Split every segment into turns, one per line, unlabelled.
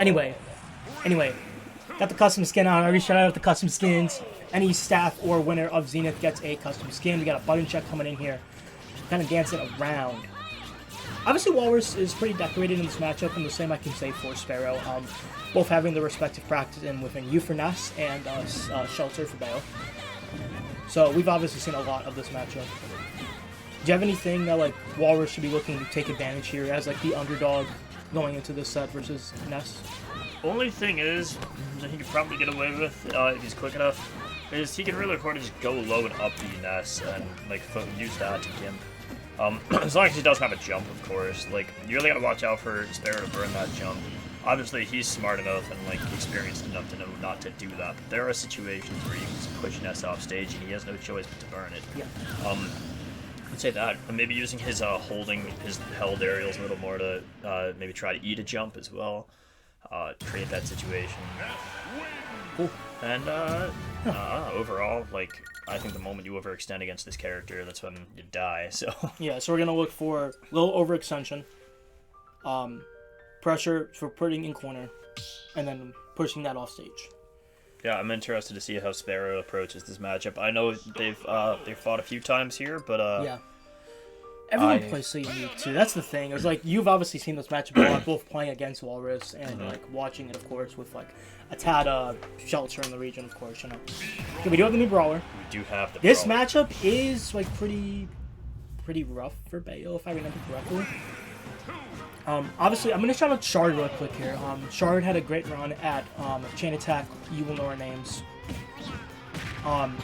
Anyway, got the custom skin on. I already shout out the custom skins. Any staff or winner of Zenith gets a custom skin. We got a button check coming in here. Kind of dancing around. Obviously, Walrus is pretty decorated in this matchup, and the same I can say for Sparrow. Both having the respective practice in within U for Ness and Shelter for Bayo. So we've obviously seen a lot of this matchup. Do you have anything that like Walrus should be looking to take advantage here as like the underdog going into this set versus Ness?
Only thing is that he could probably get away with if he's quick enough is he can really afford to just go low and up the Ness and like use that to gimp. As long as he doesn't have a jump, of course. Like you really gotta watch out for Sparrow to burn that jump. Obviously, he's smart enough and like experienced enough to know not to do that. But there are situations where you can just push Ness off stage and he has no choice but to burn it.
Yeah.
I'd say that. And maybe using his holding his held aerials a little more to maybe try to eat a jump as well. Create that situation.
Cool.
And overall, like I think the moment you overextend against this character, that's when you die. So
yeah, so we're gonna look for a little overextension, pressure for putting in corner, and then pushing that off stage.
Yeah, I'm interested to see how Sparrow approaches this matchup. I know they've fought a few times here, but
yeah. Everyone plays so unique too. That's the thing. It's like you've obviously seen this matchup a lot, both playing against Walrus and like watching it, of course, with like a tad Shelter in the region, of course. You know. Okay, we do have the new brawler.
We do have the.
This matchup is like pretty rough for Bayo, if I remember correctly. Obviously, I'm gonna shout out Shard real quick here. Shard had a great run at Chain Attack. You will know our names.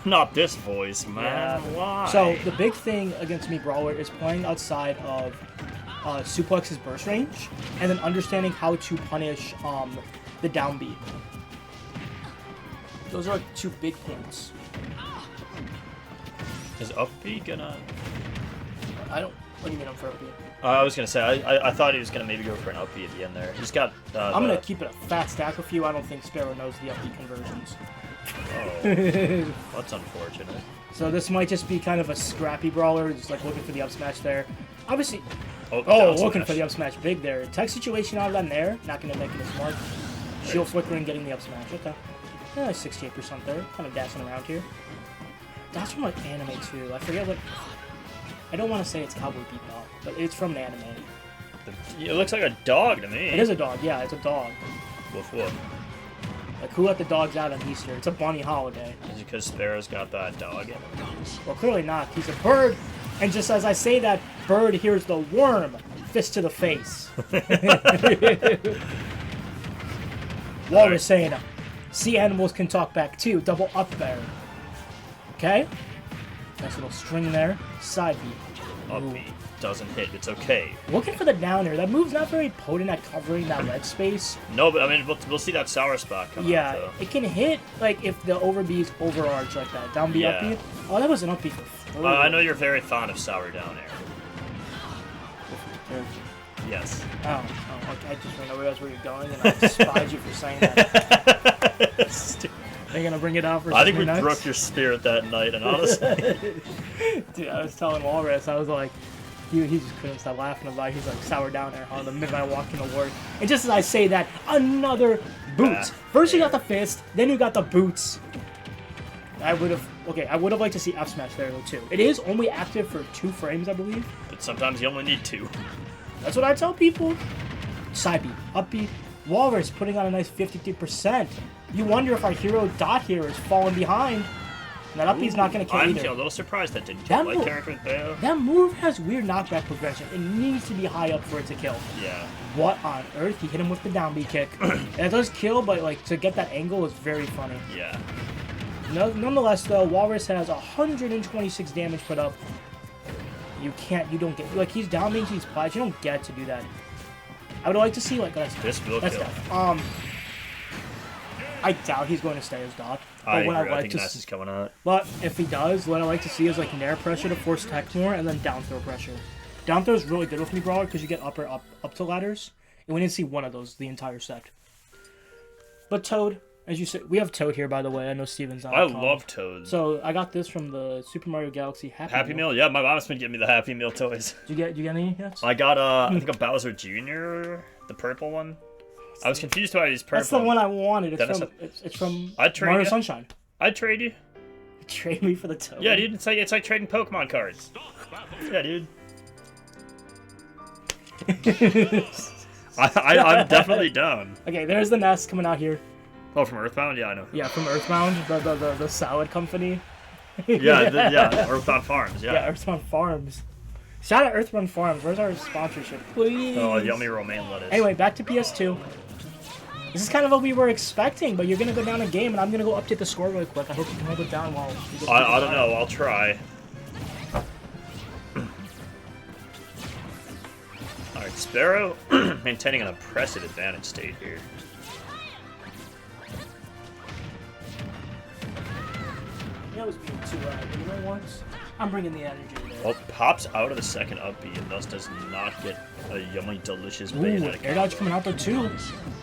Not this voice, man.
Yeah.
Why?
So the big thing against me Brawler is playing outside of Suplex's burst range, and then understanding how to punish the down B. Those are like two big points.
Is up B gonna?
I don't. What do you mean I'm for up B?
I was gonna say I thought he was gonna maybe go for an up B at the end there. He's got.
I'm gonna keep it a fat stack with you. I don't think Sparrow knows the up B conversions.
Oh, that's unfortunate.
So this might just be kind of a scrappy brawler, just like looking for the up smash there. Obviously, looking for the up smash big there. Tech situation out of that there, not going to make it as mark. Shield flickering, getting the up smash. Okay, yeah, 68% there, kind of dancing around here. That's from like anime too. I forget what. I don't want to say it's Cowboy Bebop, but it's from an anime.
It looks like a dog to me.
It is a dog. Yeah, it's a dog.
Woof woof.
Like, who let the dogs out on Easter? It's a bunny holiday.
Is it because Sparrow's got that dog in him?
Well, clearly not. He's a bird, and just as I say that, bird hears the worm. Fist to the face. Walrus saying, sea animals can talk back too. Double up there. Okay? Nice little string there. Side beat.
Up B doesn't hit. It's okay.
Looking for the down air. That move's not very potent at covering that red space.
No, but I mean, we'll see that sour spot come
yeah,
out, though.
It can hit, like, if the over B is overarch like that. Down B, up B. Oh, that was an up B for
I know you're very fond of sour down air. Yes.
Oh, okay. I just didn't realize where you're going, and I despise you for saying that. Are you gonna bring it out for?
I think we broke your spirit that night, and honestly,
dude, I was telling Walrus, I was like, he just couldn't stop laughing about it. He's like sour down there on the minute I walk into work. And just as I say that, another boot. First you got the fist, then you got the boots. I would have liked to see F smash there though too. It is only active for 2 frames, I believe.
But sometimes you only need 2.
That's what I tell people. Side beat, up beat, Walrus putting on a nice 53%. You wonder if our hero Dot here is falling behind. And that up B's not going to kill either.
I'm a little surprised that didn't kill my character with Bayo.
That move has weird knockback progression. It needs to be high up for it to kill.
Yeah.
What on earth? He hit him with the down B kick. And it does kill, but like to get that angle is very funny.
Yeah.
Nonetheless, though, Walrus has 126 damage put up. You don't get, like, he's down being these splash. You don't get to do that. I would like to see, like,
this will kill.
I doubt he's going to stay as Doc.
I think Ness is coming out.
But if he does, what I like to see is, like, nair pressure to force tech more, and then down throw pressure. Down throw is really good with me, Brawler, because you get up to ladders. And we didn't see one of those the entire set. But Toad, as you said, we have Toad here, by the way. I know Steven's on.
I love Toad.
So I got this from the Super Mario Galaxy Happy
Meal. Yeah, my mom's been getting me the Happy Meal toys.
Did you get any yet?
I got I think a Bowser Jr., the purple one. I was confused why he's purple.
That's the one I wanted. It's from
I'd trade
Mario
you.
Sunshine.
I'd trade you.
Trade me for the token.
Yeah, dude. It's like trading Pokemon cards. Yeah, dude. I'm definitely down.
Okay, there's the nest coming out here.
Oh, from Earthbound? Yeah, I know.
Yeah, from Earthbound, the salad company.
Yeah, Earthbound Farms, yeah.
Yeah, Earthbound Farms. Shout out Earthbound Farms. Where's our sponsorship, please?
Oh, yummy romaine lettuce.
Anyway, back to PS2. This is kind of what we were expecting, but you're going to go down a game, and I'm going to go update the score really quick. I hope you can hold it down while we go.
I don't know. I'll try. Alright, Sparrow maintaining an impressive advantage state here.
That was being too loud. You know what? I'm bringing the energy today.
Well, pops out of the second up B and thus does not get a yummy, delicious
Ooh,
bayonetic
air dodge coming out there too.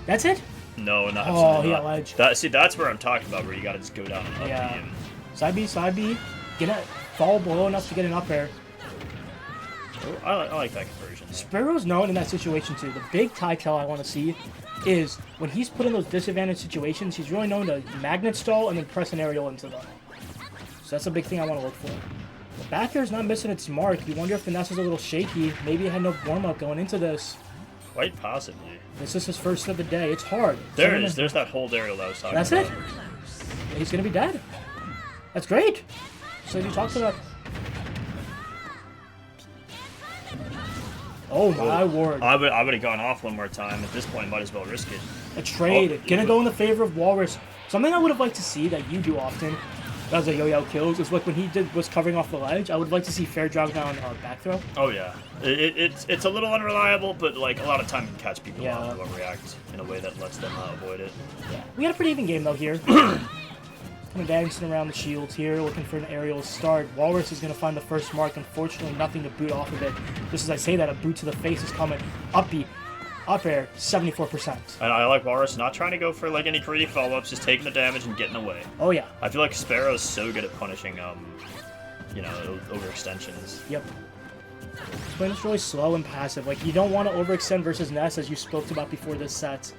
That's it?
No, not
Oh,
absolutely
he
not.
got ledge.
See, that's where I'm talking about, where you gotta just go down and up
Yeah.
B and...
Side B. Get it. Fall below enough to get an up air.
Oh, I like that conversion.
Sparrow's known in that situation too. The big title I want to see is when he's put in those disadvantaged situations, he's really known to magnet stall and then press an aerial into them. So that's a big thing I want to look for. The back air's not missing its mark. You wonder if the nest is a little shaky. Maybe it had no warm-up going into this.
Quite possibly.
This is his first of the day. It's hard.
There's that whole aerial that I was talking
That's
about.
it? He's going to be dead. That's great. So you talked about... Oh my word.
I would have gone off one more time. At this point, might as well risk it.
A trade. Gonna go in the favor of Walrus. Something I would have liked to see that you do often, as a yo-yo kills, is like when he was covering off the ledge, I would like to see fair drag down back throw.
Oh yeah, it's a little unreliable, but like a lot of time you can catch people off who react in a way that lets them avoid it.
Yeah, we had a pretty even game though here. Kind of dancing around the shields here, looking for an aerial start. Walrus is going to find the first mark. Unfortunately, nothing to boot off of it. Just as I say that, a boot to the face is coming. Up air, 74%.
And I like Walrus not trying to go for like any greedy follow-ups, just taking the damage and getting away.
Oh yeah.
I feel like Sparrow is so good at punishing, overextensions.
Yep. This plane is really slow and passive. Like, you don't want to overextend versus Ness, as you spoke about before this set.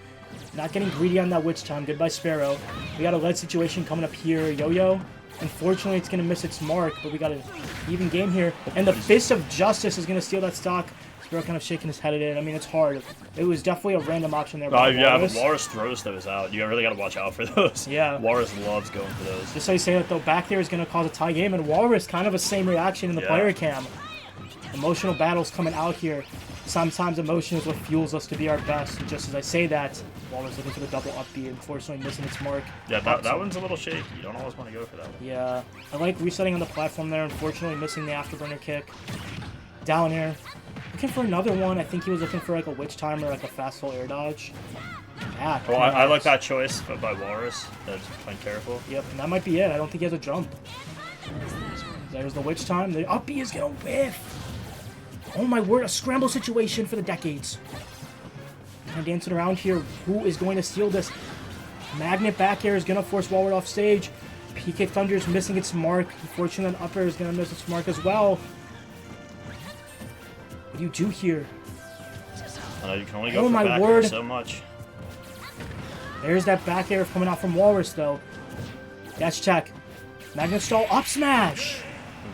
Not getting greedy on that witch time. Goodbye, Sparrow. We got a lead situation coming up here. Yo-Yo. Unfortunately, it's going to miss its mark, but we got an even game here. And the Fist of Justice is going to steal that stock. Sparrow kind of shaking his head at it. I mean, it's hard. It was definitely a random option there.
Yeah, but Walrus throws those out. You really got to watch out for those.
Yeah.
Walrus loves going for those.
Just so you say that, though, back there is going to cause a tie game, and Walrus kind of the same reaction in the player cam. Emotional battles coming out here. Sometimes emotion is what fuels us to be our best. And just as I say that, Walrus looking for the double up B, unfortunately missing its mark.
Yeah, that one's a little shaky. You don't always want to go for that one.
Yeah, I like resetting on the platform there. Unfortunately, missing the afterburner kick. Down air. Looking for another one. I think he was looking for like a witch time or like a fast full air dodge. Yeah.
Well, I like that choice by Walrus. That's playing careful.
Yep, and that might be it. I don't think he has a jump. There's the witch time. The up B is gonna whiff. Oh my word, a scramble situation for the decades. Kind of dancing around here. Who is going to steal this? Magnet back air is going to force Walrus off stage. PK Thunder is missing its mark. Unfortunately, up air is going to miss its mark as well. What do you do here?
I know you can only go for back air so much.
There's that back air coming out from Walrus, though. Dash check. Magnet stall, up smash!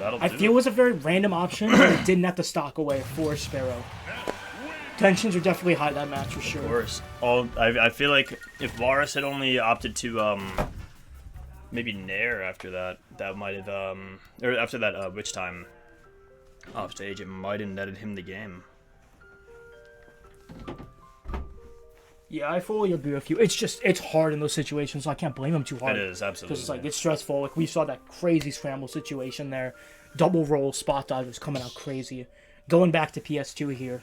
I feel it was a very random option, but it didn't have to stock away for Sparrow. Tensions are definitely high that match for sure.
Of course. Oh, I feel like if Walrus had only opted to maybe Nair after that, that might have or after that witch time off stage, it might have netted him the game.
Yeah, I fully agree with you. It's hard in those situations, so I can't blame him too hard.
It is, absolutely.
Because it's stressful. Like, we saw that crazy scramble situation there. Double roll, spot dodgers coming out crazy. Going back to PS2 here.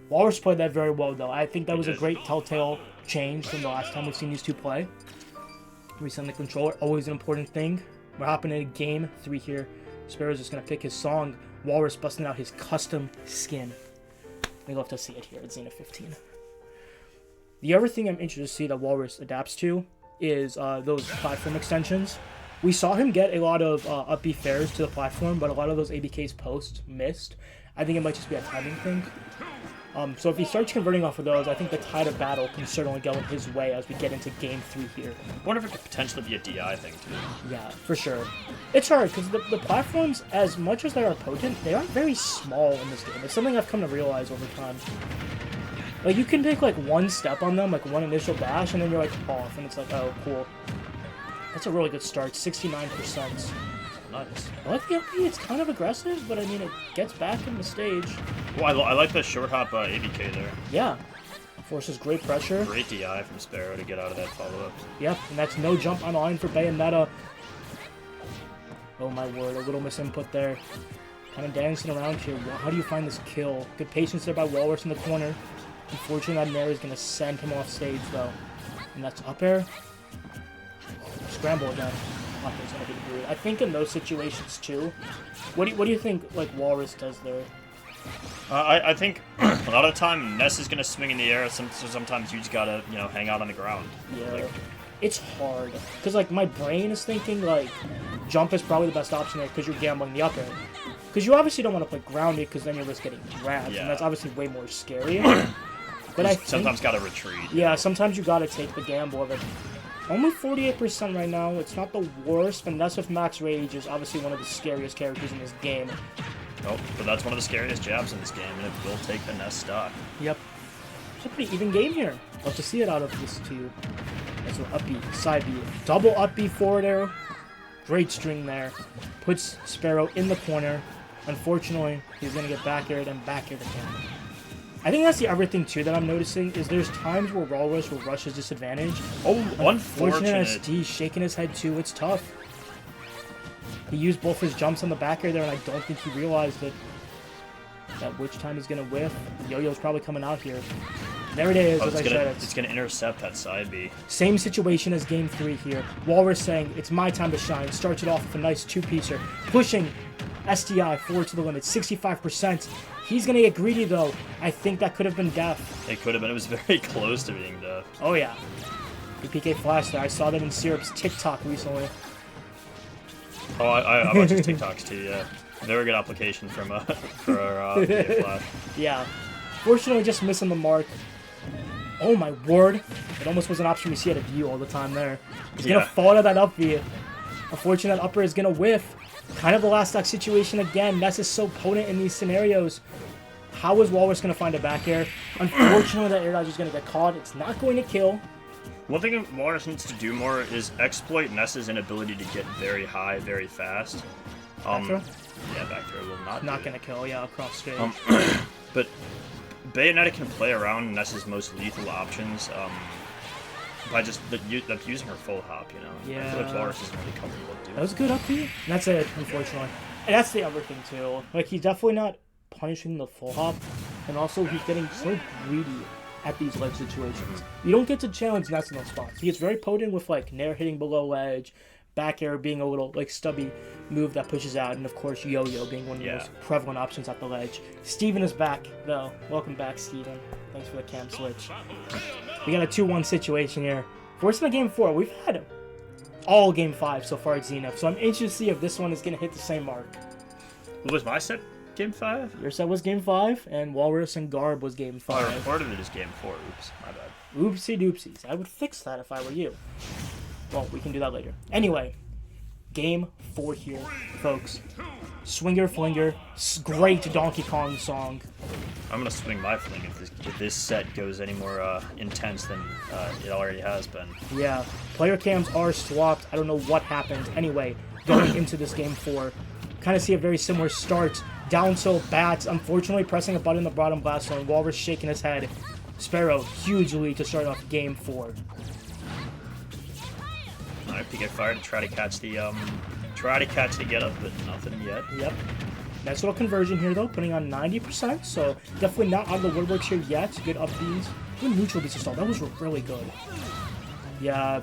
Walrus played that very well, though. I think that was a great telltale change from the last time we've seen these two play. Resetting the controller, always an important thing. We're hopping into game 3 here. Sparrow's just going to pick his song. Walrus busting out his custom skin. We love to see it here at Zenith 15. The other thing I'm interested to see that Walrus adapts to is those platform extensions. We saw him get a lot of up B fairs to the platform, but a lot of those ABK's posts missed. I think it might just be a timing thing. So if he starts converting off of those, I think the tide of battle can certainly go in his way as we get into game 3 here.
I wonder if it could potentially be a DI thing, too.
Yeah, for sure. It's hard, because the platforms, as much as they are potent, they aren't very small in this game. It's something I've come to realize over time. Like, you can take, like, one step on them, like, one initial dash, and then you're, like, off, and it's like, oh, cool. That's a really good start, 69%.
Nice.
I like the LP, it's kind of aggressive, but I mean, it gets back in the stage.
Well, I like the short hop ABK there.
Yeah. Forces great pressure.
Great DI from Sparrow to get out of that follow-up.
Yep, and that's no jump on line for Bayonetta. Oh my word, a little misinput there. Kind of dancing around here. How do you find this kill? Good patience there by Walrus in the corner. Unfortunately, that Nair is going to send him off stage, though. And that's up air. Scramble again. Up air's going to be the brew. I think in those situations, too. What do you think, like, Walrus does there?
I think a lot of the time Ness is gonna swing in the air. Sometimes you just gotta hang out on the ground.
Yeah,
like,
it's hard because like my brain is thinking like jump is probably the best option there because you're gambling the up air. Because you obviously don't want to play grounded because then you risk getting grabbed, and that's obviously way more scary. But I
sometimes gotta retreat.
Yeah, sometimes you gotta take the gamble of it. Only 48% right now. It's not the worst, but Ness with Max Rage is obviously one of the scariest characters in this game.
Oh, but that's one of the scariest jabs in this game, and it will take the Ness stock.
Yep. It's a pretty even game here. Love to see it out of this too. That's an up B, side B. Double up B forward arrow. Great string there. Puts Sparrow in the corner. Unfortunately, he's going to get back aired and back aired again. I think that's the other thing too that I'm noticing is there's times where Walrus will rush his disadvantage.
Oh, unfortunate.
SD shaking his head too. It's tough. He used both his jumps on the back air there, and I don't think he realized it. At which time he's going to whiff. Yo-Yo's probably coming out here. There it is, as I said.
It's going to intercept that side B.
Same situation as game 3 here. Walrus saying, it's my time to shine. Starts it off with a nice two-piecer. Pushing SDI forward to the limit, 65%. He's going to get greedy, though. I think that could have been death.
It could have been. It was very close to being death.
Oh, yeah. The PK flash there. I saw that in Syrup's TikTok recently.
Oh, I watch his TikToks too, yeah. Very good application from for our flash.
Yeah. Fortunately, just missing the mark. Oh my word. It almost was an option we see at a view all the time there. He's going to fall to that up V. Unfortunately, that upper is going to whiff. Kind of the last stock situation again. Ness is so potent in these scenarios. How is Walrus going to find a back air? Unfortunately, that air dodge is going to get caught. It's not going to kill.
One thing Walrus needs to do more is exploit Ness's inability to get very high very fast.
Back throw?
Yeah, back throw will not
going to kill, yeah, across stage.
But Bayonetta can play around Ness's most lethal options by just using her full hop,
Yeah.
I feel like Walrus isn't really comfortable doing
that was a good up B. That's it, unfortunately. And that's the other thing, too. Like, he's definitely not punishing the full hop, and also he's getting so greedy at these ledge situations. You don't get to challenge Ness in those spots. He gets very potent with like Nair hitting below ledge, back air being a little like stubby move that pushes out, and of course Yo-Yo being one of the most prevalent options at the ledge. Steven is back though. Welcome back, Steven. Thanks for the cam switch. We got a 2-1 situation here. Forcing a game 4. We've had all game 5 so far at Zenith, so I'm anxious to see if this one is going to hit the same mark.
What was my set? Game 5?
Your set was game 5, and Walrus and Garb was game 5.
I reported it as game 4. Oops, my bad.
Oopsie doopsies. I would fix that if I were you. Well, we can do that later. Anyway, game 4 here, folks. Swinger Flinger. Great Donkey Kong song.
I'm going to swing my fling if this set goes any more intense than it already has been.
Yeah. Player cams are swapped. I don't know what happened. Anyway, going into this game 4, kind of see a very similar start. Down tilt bats, unfortunately pressing a button in the bottom glass zone. Walrus shaking his head. Sparrow, huge lead to start off game 4.
Alright, PK fire to try to catch the get up, but nothing yet.
Yep. Nice little conversion here though, putting on 90%, so definitely not out of the woodworks here yet. Good up Bs. Good neutral Bs to stall. That was really good. Yeah,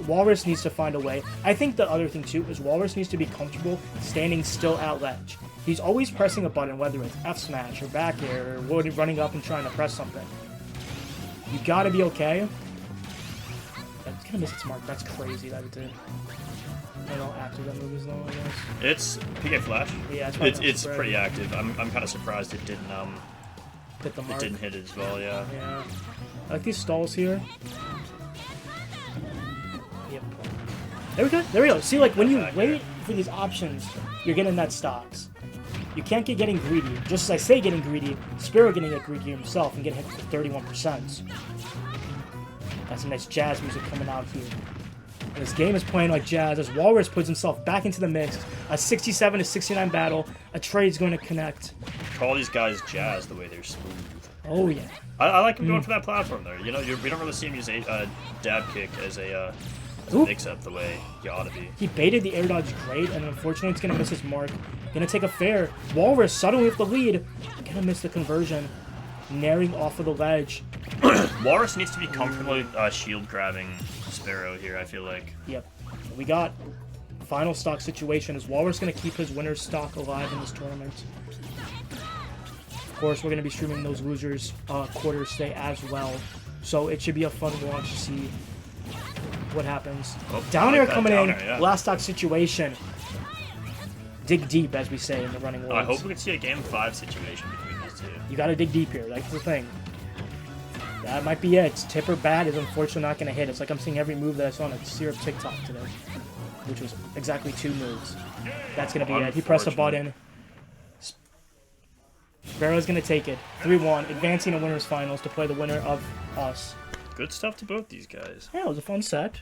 Walrus needs to find a way. I think the other thing too is Walrus needs to be comfortable standing still at ledge. He's always pressing a button, whether it's F smash or back air or running up and trying to press something. You gotta be okay. That's gonna miss its mark. That's crazy that it did. I don't know after that move is long, I guess.
It's PK flash.
Yeah,
it's pretty active. I'm kind of surprised it didn't
hit the
It
mark.
didn't hit as well, yeah.
Yeah. I like these stalls here. Yep. There we go. There we go. See, like, when you wait for these options, you're getting net stocks. You can't get getting greedy. Just as I say getting greedy, Sparrow getting get greedy himself and getting hit for 31%. Got some nice jazz music coming out here. And this game is playing like jazz as Walrus puts himself back into the mix. A 67 to 69 battle. A trade's going to connect.
Call these guys jazz the way they're smooth.
Oh, yeah.
I like him going for that platform there. You know, we don't really see him use a dab kick as a mix-up the way he ought to be.
He baited the air dodge great, and unfortunately it's going to miss his mark. Going to take a fair. Walrus suddenly with the lead. Going to miss the conversion. Naring off of the ledge.
Walrus needs to be comfortably shield grabbing Sparrow here, I feel like.
Yep. We got final stock situation. Is Walrus going to keep his winner's stock alive in this tournament? Of course, we're going to be streaming those losers quarters today as well. So it should be a fun watch to see what happens.
Oh,
Down air coming in.
Yeah.
Last stock situation. Dig deep, as we say in the running words.
I hope we can see a game 5 situation between these two.
You got to dig deep here. That's the thing. That might be it. Tip or bat is unfortunately not going to hit. It's like I'm seeing every move that I saw on a Syrup TikTok today, which was exactly 2 moves. That's going to be it. He pressed a button. Sparrow's going to take it. 3-1, advancing to winners finals to play the winner of us.
Good stuff to both these guys.
Yeah, it was a fun set.